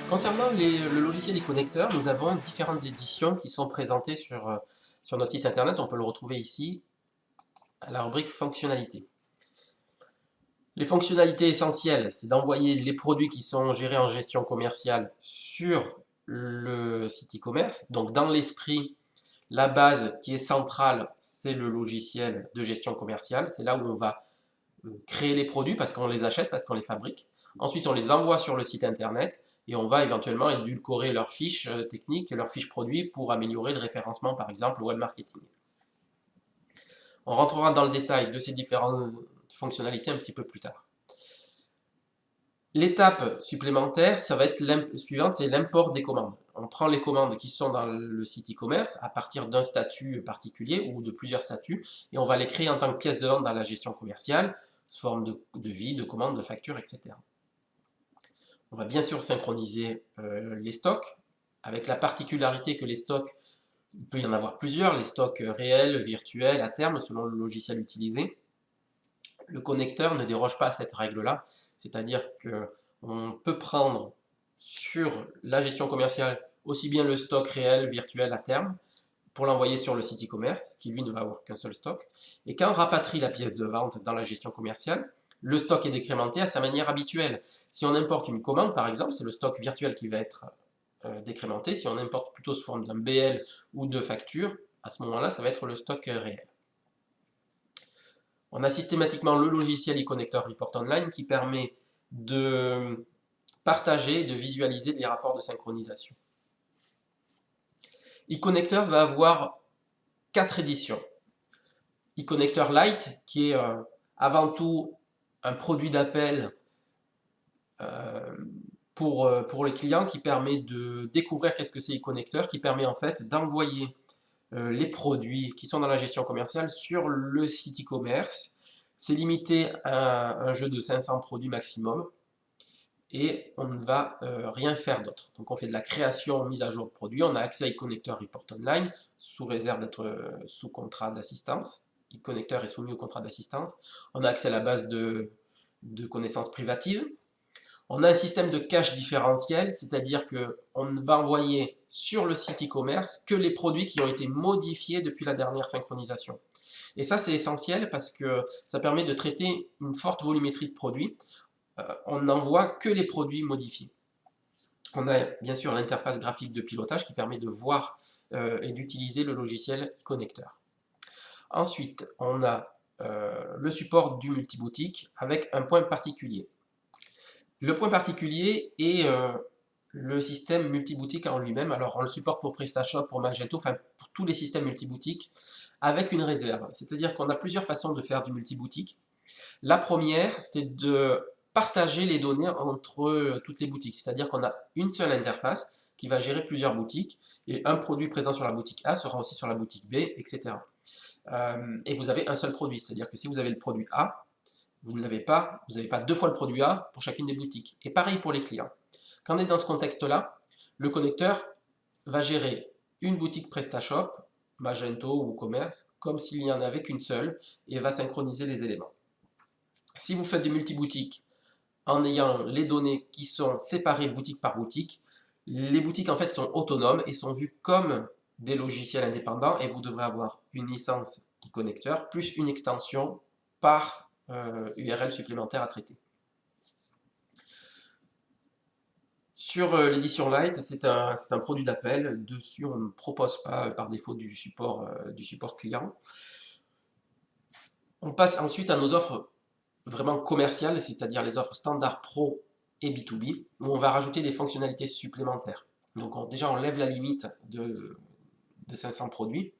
Concernant le logiciel e-connecteur, nous avons différentes éditions qui sont présentées sur notre site internet. On peut le retrouver ici à la rubrique fonctionnalités. Les fonctionnalités essentielles, c'est d'envoyer les produits qui sont gérés en gestion commerciale sur le site e-commerce. Donc dans l'esprit, la base qui est centrale, c'est le logiciel de gestion commerciale. C'est là où on va créer les produits parce qu'on les achète, parce qu'on les fabrique. Ensuite, on les envoie sur le site internet et on va éventuellement édulcorer leurs fiches techniques et leurs fiches produits pour améliorer le référencement, par exemple, au web marketing. On rentrera dans le détail de ces différentes fonctionnalités un petit peu plus tard. L'étape supplémentaire, ça va être suivante, c'est l'import des commandes. On prend les commandes qui sont dans le site e-commerce à partir d'un statut particulier ou de plusieurs statuts et on va les créer en tant que pièces de vente dans la gestion commerciale, sous forme de devis, de commandes, de factures, etc. On va bien sûr synchroniser les stocks, avec la particularité que les stocks, il peut y en avoir plusieurs, les stocks réels, virtuels, à terme, selon le logiciel utilisé. Le connecteur ne déroge pas à cette règle-là, c'est-à-dire qu'on peut prendre sur la gestion commerciale aussi bien le stock réel, virtuel, à terme, pour l'envoyer sur le site e-commerce, qui lui ne va avoir qu'un seul stock. Et quand on rapatrie la pièce de vente dans la gestion commerciale, le stock est décrémenté à sa manière habituelle. Si on importe une commande, par exemple, c'est le stock virtuel qui va être décrémenté. Si on importe plutôt sous forme d'un BL ou de facture, à ce moment-là, ça va être le stock réel. On a systématiquement le logiciel e-connecteur Report Online qui permet de partager et de visualiser les rapports de synchronisation. E-connecteur va avoir 4 éditions. E-connecteur Lite, qui est avant tout un produit d'appel pour les clients, qui permet de découvrir qu'est-ce que c'est e-connecteur, qui permet en fait d'envoyer les produits qui sont dans la gestion commerciale sur le site e-commerce. C'est limité à un jeu de 500 produits maximum et on ne va rien faire d'autre. Donc on fait de la création, mise à jour de produits, on a accès à e-connecteur Report Online sous réserve d'être sous contrat d'assistance. E-connecteur est soumis au contrat d'assistance. On a accès à la base de connaissances privatives. On a un système de cache différentiel, c'est-à-dire qu'on ne va envoyer sur le site e-commerce que les produits qui ont été modifiés depuis la dernière synchronisation. Et ça, c'est essentiel parce que ça permet de traiter une forte volumétrie de produits. On n'envoie que les produits modifiés. On a bien sûr l'interface graphique de pilotage qui permet de voir et d'utiliser le logiciel e-connecteur. Ensuite, on a le support du multiboutique avec un point particulier. Le point particulier est le système multiboutique en lui-même. Alors, on le supporte pour PrestaShop, pour Magento, enfin pour tous les systèmes multiboutiques, avec une réserve. C'est-à-dire qu'on a plusieurs façons de faire du multiboutique. La première, c'est de partager les données entre toutes les boutiques. C'est-à-dire qu'on a une seule interface qui va gérer plusieurs boutiques, et un produit présent sur la boutique A sera aussi sur la boutique B, etc. Et vous avez un seul produit. C'est-à-dire que si vous avez le produit A, vous n'avez pas deux fois le produit A pour chacune des boutiques. Et pareil pour les clients. Quand on est dans ce contexte-là, le connecteur va gérer une boutique PrestaShop, Magento ou Commerce, comme s'il n'y en avait qu'une seule, et va synchroniser les éléments. Si vous faites du multiboutique en ayant les données qui sont séparées boutique par boutique, les boutiques en fait sont autonomes et sont vues comme des logiciels indépendants et vous devrez avoir une licence e-connecteur plus une extension par URL supplémentaire à traiter. Sur l'édition Lite, c'est un produit d'appel. Dessus, on ne propose pas par défaut du support client. On passe ensuite à nos offres vraiment commerciales, c'est-à-dire les offres standard pro et B2B, où on va rajouter des fonctionnalités supplémentaires. Donc déjà, on lève la limite de 500 produits.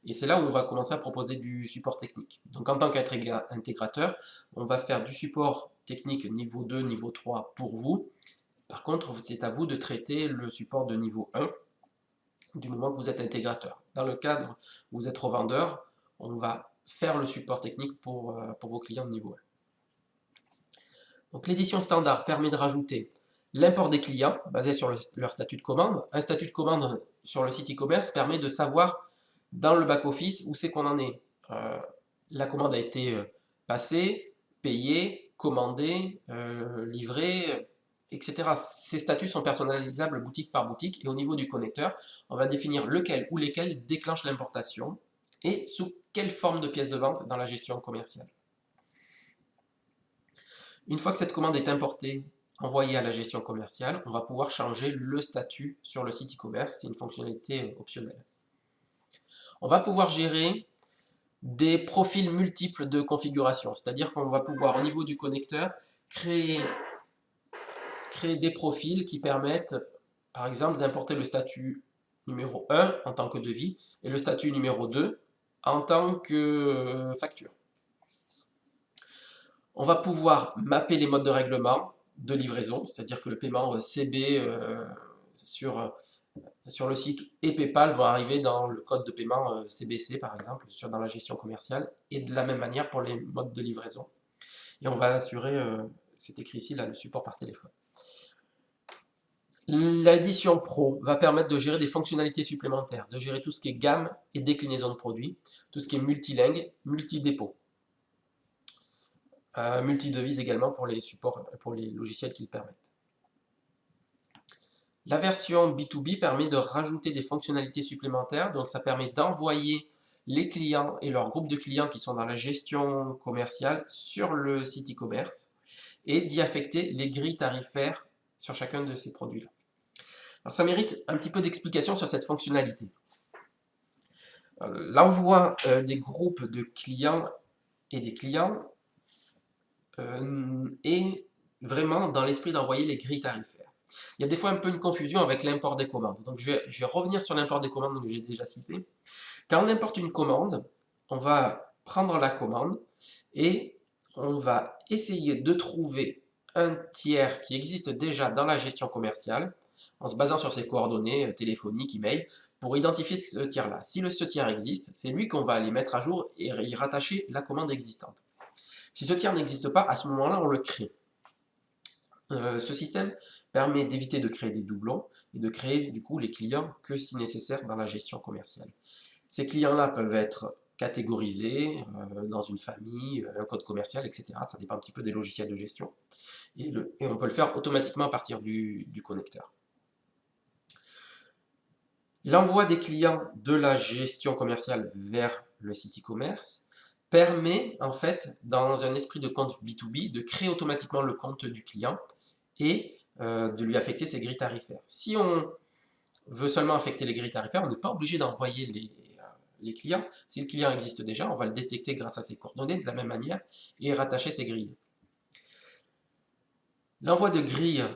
Et c'est là où on va commencer à proposer du support technique. Donc en tant qu'intégrateur, on va faire du support technique niveau 2, niveau 3 pour vous. Par contre, c'est à vous de traiter le support de niveau 1 du moment que vous êtes intégrateur. Dans le cadre où vous êtes revendeur, on va faire le support technique pour vos clients de niveau 1. Donc l'édition standard permet de rajouter l'import des clients basé sur leur statut de commande. Un statut de commande sur le site e-commerce permet de savoir dans le back-office où c'est qu'on en est. La commande a été passée, payée, commandée, livrée, etc. Ces statuts sont personnalisables boutique par boutique et au niveau du connecteur, on va définir lequel ou lesquels déclenchent l'importation et sous quelle forme de pièce de vente dans la gestion commerciale. Une fois que cette commande est importée, envoyée à la gestion commerciale, on va pouvoir changer le statut sur le site e-commerce, c'est une fonctionnalité optionnelle. On va pouvoir gérer des profils multiples de configuration, c'est-à-dire qu'on va pouvoir au niveau du connecteur créer des profils qui permettent par exemple d'importer le statut numéro 1 en tant que devis et le statut numéro 2 en tant que facture. On va pouvoir mapper les modes de règlement de livraison, c'est-à-dire que le paiement CB sur le site et PayPal vont arriver dans le code de paiement CBC par exemple, dans la gestion commerciale, et de la même manière pour les modes de livraison. Et on va assurer, c'est écrit ici, là, le support par téléphone. L'édition Pro va permettre de gérer des fonctionnalités supplémentaires, de gérer tout ce qui est gamme et déclinaison de produits, tout ce qui est multilingue, multi-dépôt. Multi-devise également pour les supports, pour les logiciels qui le permettent. La version B2B permet de rajouter des fonctionnalités supplémentaires, donc ça permet d'envoyer les clients et leurs groupes de clients qui sont dans la gestion commerciale sur le site e-commerce et d'y affecter les grilles tarifaires sur chacun de ces produits-là. Alors ça mérite un petit peu d'explication sur cette fonctionnalité. L'envoi des groupes de clients et des clients est vraiment dans l'esprit d'envoyer les grilles tarifaires. Il y a des fois un peu une confusion avec l'import des commandes. Donc je vais revenir sur l'import des commandes que j'ai déjà cité. Quand on importe une commande, on va prendre la commande et on va essayer de trouver un tiers qui existe déjà dans la gestion commerciale en se basant sur ses coordonnées téléphoniques, email, pour identifier ce tiers-là. Si ce tiers existe, c'est lui qu'on va aller mettre à jour et y rattacher la commande existante. Si ce tiers n'existe pas, à ce moment-là, on le crée. Ce système permet d'éviter de créer des doublons et de créer du coup les clients que si nécessaire dans la gestion commerciale. Ces clients-là peuvent être catégorisés dans une famille, un code commercial, etc. Ça dépend un petit peu des logiciels de gestion. Et on peut le faire automatiquement à partir du connecteur. L'envoi des clients de la gestion commerciale vers le site e-commerce permet en fait, dans un esprit de compte B2B, de créer automatiquement le compte du client et de lui affecter ses grilles tarifaires. Si on veut seulement affecter les grilles tarifaires, on n'est pas obligé d'envoyer les clients. Si le client existe déjà, on va le détecter grâce à ses coordonnées de la même manière et rattacher ses grilles. L'envoi des clients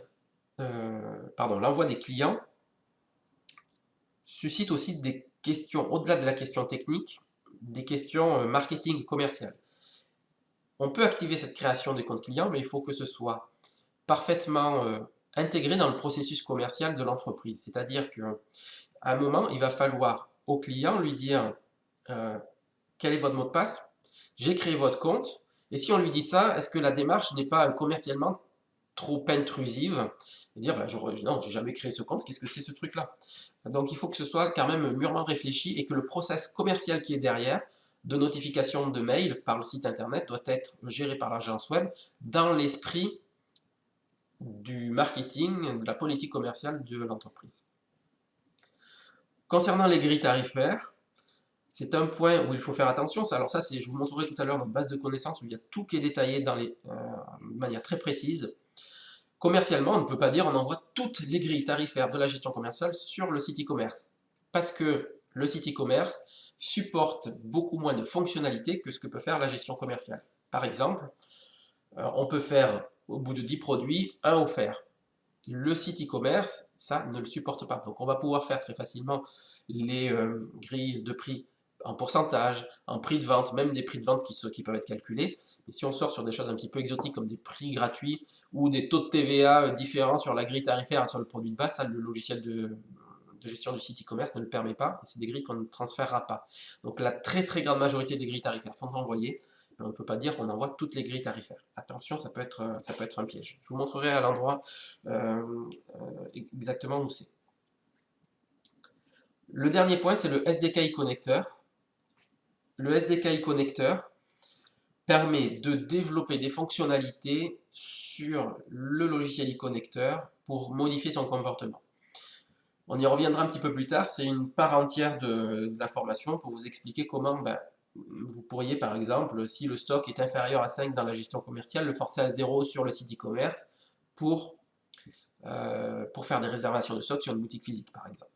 suscite aussi des questions, au-delà de la question technique, des questions marketing commercial. On peut activer cette création des comptes clients, mais il faut que ce soit parfaitement intégré dans le processus commercial de l'entreprise. C'est-à-dire qu'à un moment, il va falloir au client lui dire quel est votre mot de passe, j'ai créé votre compte, et si on lui dit ça, est-ce que la démarche n'est pas commercialement trop intrusive et dire, non, j'ai jamais créé ce compte, qu'est-ce que c'est ce truc-là? Donc il faut que ce soit quand même mûrement réfléchi et que le process commercial qui est derrière, de notification de mail par le site internet, doit être géré par l'agence web dans l'esprit du marketing, de la politique commerciale de l'entreprise. Concernant les grilles tarifaires, c'est un point où il faut faire attention. Alors ça, je vous montrerai tout à l'heure notre base de connaissances où il y a tout qui est détaillé de manière très précise. Commercialement, on ne peut pas dire on envoie toutes les grilles tarifaires de la gestion commerciale sur le site e-commerce. Parce que le site e-commerce supporte beaucoup moins de fonctionnalités que ce que peut faire la gestion commerciale. Par exemple, on peut faire au bout de 10 produits, un offert. Le site e-commerce, ça ne le supporte pas. Donc on va pouvoir faire très facilement les grilles de prix en pourcentage, en prix de vente, même des prix de vente qui peuvent être calculés. Mais si on sort sur des choses un petit peu exotiques comme des prix gratuits ou des taux de TVA différents sur la grille tarifaire et sur le produit de base, ça le logiciel de gestion du site e-commerce ne le permet pas et c'est des grilles qu'on ne transférera pas. Donc la très très grande majorité des grilles tarifaires sont envoyées, mais on ne peut pas dire qu'on envoie toutes les grilles tarifaires. Attention, ça peut être un piège. Je vous montrerai à l'endroit exactement où c'est. Le dernier point, c'est le SDKI connecteur. Le SDKI connecteur permet de développer des fonctionnalités sur le logiciel e-connecteur pour modifier son comportement. On y reviendra un petit peu plus tard, c'est une part entière de la formation pour vous expliquer comment vous pourriez par exemple, si le stock est inférieur à 5 dans la gestion commerciale, le forcer à 0 sur le site e-commerce pour faire des réservations de stock sur une boutique physique par exemple.